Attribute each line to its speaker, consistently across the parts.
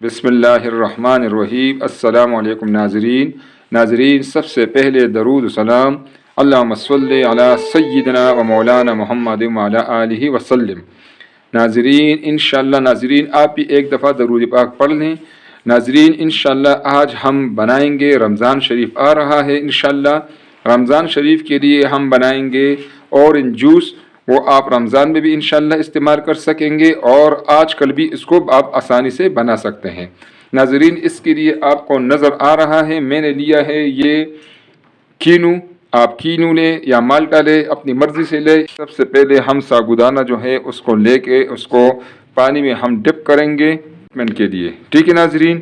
Speaker 1: بسم اللہ الرحمن الرحیم۔ السلام علیکم ناظرین، سب سے پہلے درود و سلام اللہم صلی علی سیدنا و مولانا محمد وعلی آلہ وسلم۔ ناظرین انشاءاللہ آپ بھی ایک دفعہ درود پاک پڑھ لیں۔ ناظرین انشاءاللہ آج ہم بنائیں گے، رمضان شریف آ رہا ہے، انشاءاللہ رمضان شریف کے لیے ہم بنائیں گے اورنج جوس۔ وہ آپ رمضان میں بھی انشاءاللہ استعمال کر سکیں گے اور آج کل بھی اس کو آپ آسانی سے بنا سکتے ہیں۔ ناظرین اس کے لیے آپ کو نظر آ رہا ہے میں نے لیا ہے یہ کینو، آپ کینو لیں یا مالٹا لیں، اپنی مرضی سے لیں۔ سب سے پہلے ہم ساگودانہ جو ہے اس کو لے کے اس کو پانی میں ہم ڈپ کریں گے منٹ کے لیے، ٹھیک ہے ناظرین۔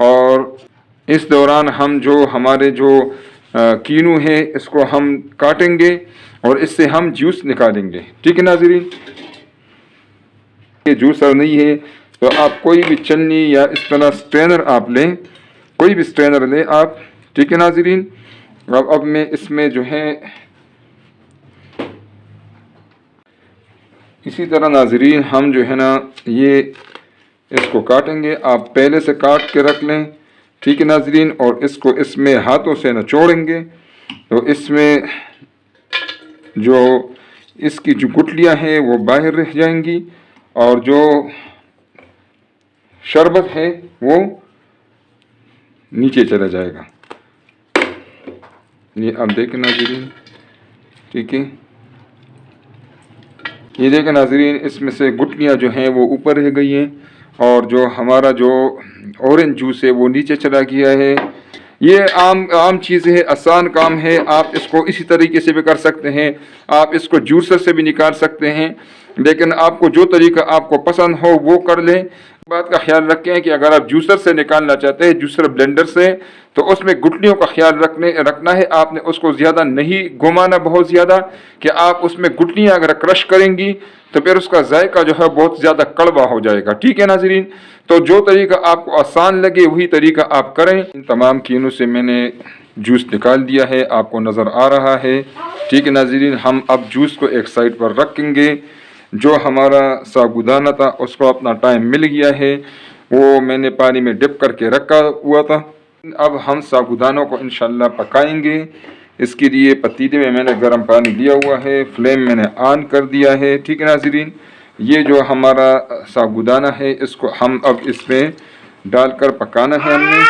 Speaker 1: اور اس دوران ہم ہمارے کینو ہے اس کو ہم کاٹیں گے اور اس سے ہم جوس نکالیں گے، ٹھیک ہے ناظرین۔ یہ جوسر نہیں ہے تو آپ کوئی بھی چنی یا اس طرح سٹرینر آپ لیں، کوئی بھی سٹرینر لیں آپ، ٹھیک ہے ناظرین۔ اب میں اس میں اسی طرح ناظرین ہم یہ اس کو کاٹیں گے، آپ پہلے سے کاٹ کے رکھ لیں، ٹھیک ہے ناظرین۔ اور اس کو اس میں ہاتھوں سے نچوڑیں گے تو اس میں اس کی گٹلیاں ہیں وہ باہر رہ جائیں گی اور جو شربت ہے وہ نیچے چلا جائے گا۔ یہ آپ دیکھیں ناظرین، ٹھیک ہے، یہ دیکھیں ناظرین اس میں سے گٹلیاں ہیں وہ اوپر رہ گئی ہیں اور ہمارا اورنج جوس ہے وہ نیچے چلا گیا ہے۔ یہ عام چیز ہے، آسان کام ہے، آپ اس کو اسی طریقے سے بھی کر سکتے ہیں، آپ اس کو جوسر سے بھی نکال سکتے ہیں، لیکن آپ کو جو طریقہ آپ کو پسند ہو وہ کر لیں۔ بات کا خیال رکھیں کہ اگر آپ جوسر سے نکالنا چاہتے ہیں، جوسر بلینڈر سے، تو اس میں گٹلیوں کا خیال رکھنا ہے، آپ نے اس کو زیادہ نہیں گھمانا، بہت زیادہ کہ آپ اس میں گٹلیاں اگر کرش کریں گی تو پھر اس کا ذائقہ بہت زیادہ کڑوا ہو جائے گا، ٹھیک ہے ناظرین۔ تو جو طریقہ آپ کو آسان لگے وہی طریقہ آپ کریں۔ ان تمام کینوں سے میں نے جوس نکال دیا ہے، آپ کو نظر آ رہا ہے، ٹھیک ہے ناظرین۔ ہم اب جوس کو ایک سائڈ پر رکھیں گے۔ ہمارا ساگودانہ تھا اس کو اپنا ٹائم مل گیا ہے، وہ میں نے پانی میں ڈپ کر کے رکھا ہوا تھا۔ اب ہم ساگودانوں کو انشاءاللہ پکائیں گے۔ اس کے لیے پتیلے میں نے گرم پانی لیا ہوا ہے، فلیم میں نے آن کر دیا ہے، ٹھیک ہے ناظرین۔ یہ ہمارا ساگودانہ ہے اس کو ہم اب اس میں ڈال کر پکانا ہے ہم نے،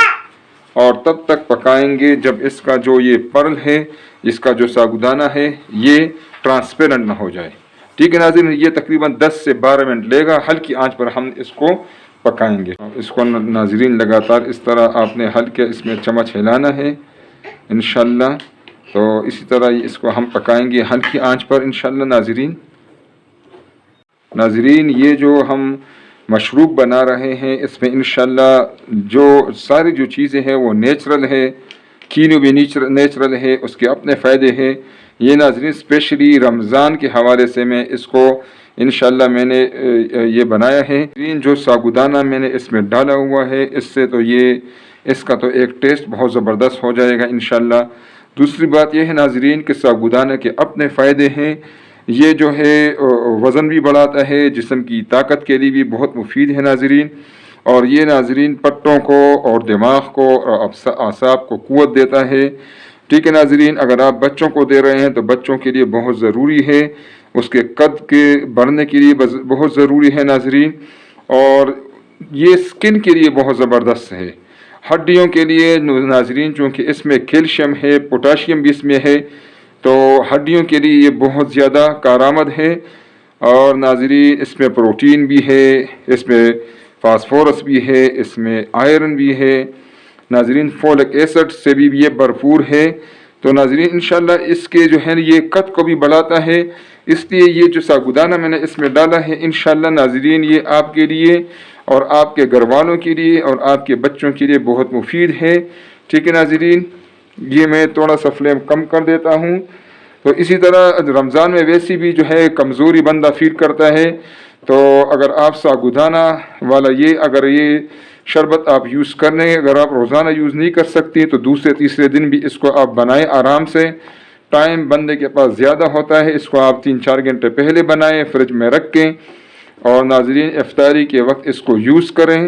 Speaker 1: اور تب تک پکائیں گے جب اس کا یہ پرل ہے، اس کا ساگودانہ ہے یہ ٹرانسپیرنٹ نہ ہو جائے، ٹھیک ہے ناظرین۔ یہ تقریباً 10 سے 12 منٹ لے گا، ہلکی آنچ پر ہم اس کو پکائیں گے۔ اس کو ناظرین لگاتار اس طرح آپ نے ہلکے اس میں چمچ ہلانا ہے انشاءاللہ۔ تو اسی طرح اس کو ہم پکائیں گے ہلکی آنچ پر انشاءاللہ ناظرین۔ یہ ہم مشروب بنا رہے ہیں اس میں انشاءاللہ ساری چیزیں ہیں وہ نیچرل ہے، کینو بھی نیچرل ہے، اس کے اپنے فائدے ہیں۔ یہ ناظرین اسپیشلی رمضان کے حوالے سے میں اس کو انشاءاللہ میں نے یہ بنایا ہے۔ ساگودانہ میں نے اس میں ڈالا ہوا ہے، اس سے تو اس کا تو ایک ٹیسٹ بہت زبردست ہو جائے گا انشاءاللہ۔ دوسری بات یہ ہے ناظرین کہ ساگودانہ کے اپنے فائدے ہیں، یہ وزن بھی بڑھاتا ہے، جسم کی طاقت کے لیے بھی بہت مفید ہے ناظرین۔ اور یہ ناظرین پٹوں کو اور دماغ کو اور اعصاب کو قوت دیتا ہے، ٹھیک ہے ناظرین۔ اگر آپ بچوں کو دے رہے ہیں تو بچوں کے لیے بہت ضروری ہے، اس کے قد کے بڑھنے کے لیے بہت ضروری ہے ناظرین۔ اور یہ سکن کے لیے بہت زبردست ہے، ہڈیوں کے لیے ناظرین، چونکہ اس میں کیلشیم ہے، پوٹاشیم بھی اس میں ہے، تو ہڈیوں کے لیے یہ بہت زیادہ کارآمد ہے۔ اور ناظرین اس میں پروٹین بھی ہے، اس میں فاسفورس بھی ہے، اس میں آئرن بھی ہے ناظرین، فولک ایسڈ سے بھی یہ بھرپور ہے۔ تو ناظرین انشاءاللہ اس کے یہ قد کو بھی بڑھاتا ہے، اس لیے یہ ساگودانہ میں نے اس میں ڈالا ہے انشاءاللہ ناظرین، یہ آپ کے لیے اور آپ کے گھر والوں کے لیے اور آپ کے بچوں کے لیے بہت مفید ہے، ٹھیک ہے ناظرین۔ یہ میں تھوڑا سا فلیم کم کر دیتا ہوں۔ تو اسی طرح رمضان میں ویسی بھی کمزوری بندہ فیل کرتا ہے، تو اگر آپ ساگودانہ والا اگر یہ شربت آپ یوز کرنے، اگر آپ روزانہ یوز نہیں کر سکتی تو دوسرے تیسرے دن بھی اس کو آپ بنائیں آرام سے۔ ٹائم بندے کے پاس زیادہ ہوتا ہے، اس کو آپ 3-4 گھنٹے پہلے بنائیں، فریج میں رکھیں اور ناظرین افطاری کے وقت اس کو یوز کریں۔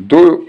Speaker 1: 2